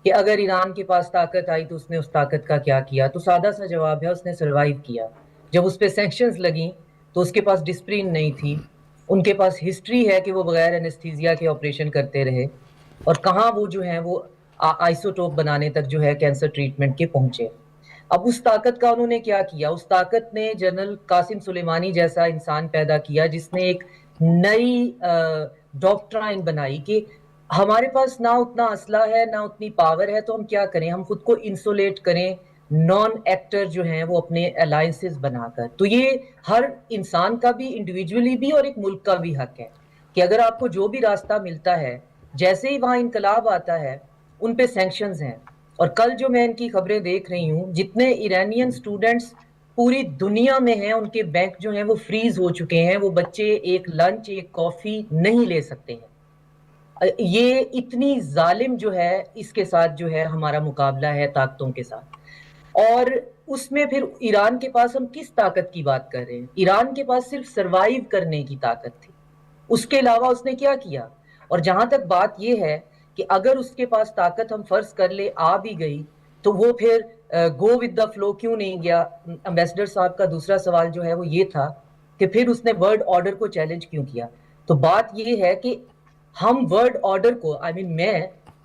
کہ اگر ایران کے پاس طاقت آئی تو اس نے اس طاقت کا کیا کیا؟ تو سادہ سا جواب ہے، اس نے سروائیو کیا۔ جب اس پہ سینکشنز لگیں تو اس کے پاس ڈسپلن نہیں تھی، ان کے پاس ہسٹری ہے کہ وہ بغیر انستھیزیا کے آپریشن کرتے رہے، اور کہاں وہ جو ہیں وہ آئسوٹوپ بنانے تک جو ہے کینسر ٹریٹمنٹ کے پہنچے۔ اب اس طاقت کا انہوں نے کیا کیا؟ اس طاقت نے جنرل قاسم سلیمانی جیسا انسان پیدا کیا جس نے ایک نئی ڈاکٹرائن بنائی کہ ہمارے پاس نہ اتنا اسلحہ ہے نہ اتنی پاور ہے، تو ہم کیا کریں؟ ہم خود کو انسولیٹ کریں نان ایکٹر جو ہیں وہ اپنے الائنسز بنا کر۔ تو یہ ہر انسان کا بھی، انڈیویجولی بھی، اور ایک ملک کا بھی حق ہے کہ اگر آپ کو جو بھی راستہ ملتا ہے، جیسے ہی وہاں انقلاب آتا ہے ان پہ سینکشنز ہیں۔ اور کل جو میں ان کی خبریں دیکھ رہی ہوں، جتنے ایرانین سٹوڈنٹس پوری دنیا میں ہیں ان کے بینک جو ہیں وہ فریز ہو چکے ہیں، وہ بچے ایک لنچ ایک کافی نہیں لے سکتے ہیں۔ یہ اتنی ظالم جو ہے، اس کے ساتھ جو ہے ہمارا مقابلہ ہے طاقتوں کے ساتھ۔ اور اس میں پھر ایران کے پاس ہم کس طاقت کی بات کر رہے ہیں؟ ایران کے پاس صرف سروائیو کرنے کی طاقت تھی، اس کے علاوہ اس نے کیا کیا؟ اور جہاں تک بات یہ ہے کہ اگر اس کے پاس طاقت ہم فرض کر لے آ بھی گئی تو وہ پھر گو ود دا فلو کیوں نہیں گیا؟ امبیسڈر صاحب کا دوسرا سوال جو ہے وہ یہ تھا کہ پھر اس نے ورلڈ آرڈر کو چیلنج کیوں کیا؟ تو بات یہ ہے کہ ہم ورلڈ آرڈر کو، میں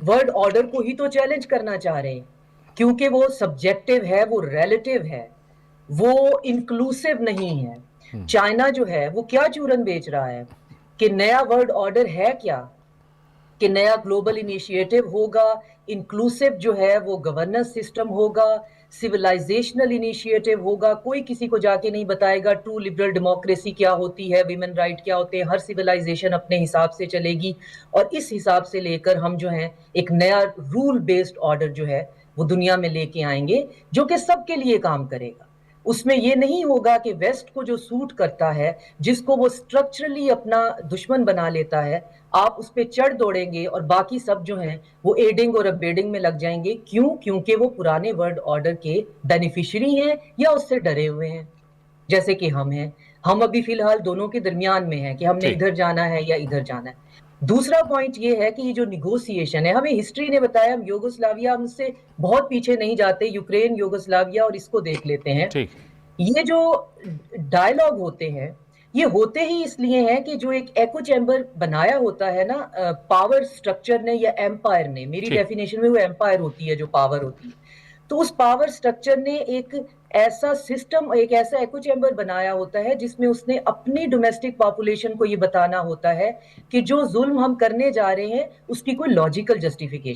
ورلڈ آرڈر کو ہی تو چیلنج کرنا چاہ رہے ہیں، کیونکہ وہ سبجیکٹو ہے، وہ ریلیٹو ہے، وہ انکلوسیو نہیں ہے۔ چائنا جو ہے وہ کیا چورن بیچ رہا ہے کہ نیا ورلڈ آرڈر ہے کیا؟ کہ نیا گلوبل انیشیٹو ہوگا، انکلوسیو جو ہے وہ گورننس سسٹم ہوگا، سویلائزیشنل انیشیٹو ہوگا۔ کوئی کسی کو جا کے نہیں بتائے گا ٹرو لبرل ڈیموکریسی کیا ہوتی ہے، ویمن رائٹ کیا ہوتے ہیں۔ ہر سویلائزیشن اپنے حساب سے چلے گی، اور اس حساب سے لے کر ہم جو ہیں ایک نیا رول بیسڈ آرڈر جو ہے وہ دنیا میں لے کے آئیں گے، جو کہ سب کے لیے کام کرے گا۔ اس میں یہ نہیں ہوگا کہ ویسٹ کو جو سوٹ کرتا ہے، جس کو وہ سٹرکچرلی اپنا دشمن بنا لیتا ہے، آپ اس پہ چڑھ دوڑیں گے اور باقی سب جو ہیں وہ ایڈنگ اور ابیڈنگ میں لگ جائیں گے۔ کیوں؟ کیونکہ وہ پرانے ورلڈ آرڈر کے بینیفیشری ہیں یا اس سے ڈرے ہوئے ہیں، جیسے کہ ہم ہیں۔ ہم ابھی فی الحال دونوں کے درمیان میں ہیں کہ ہم نے ادھر جانا ہے یا ادھر جانا ہے۔ دوسرا پوائنٹ یہ ہے کہ یہ جو نیگوسیشن ہے، ہمیں ہسٹری نے بتایا، ہم یوگوسلاویا ہم سے بہت پیچھے نہیں جاتے، یوکرین، یوگوسلاویا اور اس کو دیکھ لیتے ہیں۔ یہ جو ڈائلاگ ہوتے ہیں یہ ہوتے ہی اس لیے ہیں کہ جو ایک ایکو چیمبر بنایا ہوتا ہے نا پاور سٹرکچر نے یا ایمپائر نے، میری ڈیفینیشن میں وہ ایمپائر ہوتی ہے جو پاور ہوتی ہے، تو اس پاور سٹرکچر نے ایک ایسا سسٹم، ایک ایسا ایکو چیمبر بنایا ہوتا ہے جس میں اس نے اپنی ڈومیسٹک پاپولیشن کو یہ بتانا ہوتا ہے کہ جو ظلم ہم کرنے جا رہے ہیں اس کی کوئی لاجیکل جسٹیفیکیشن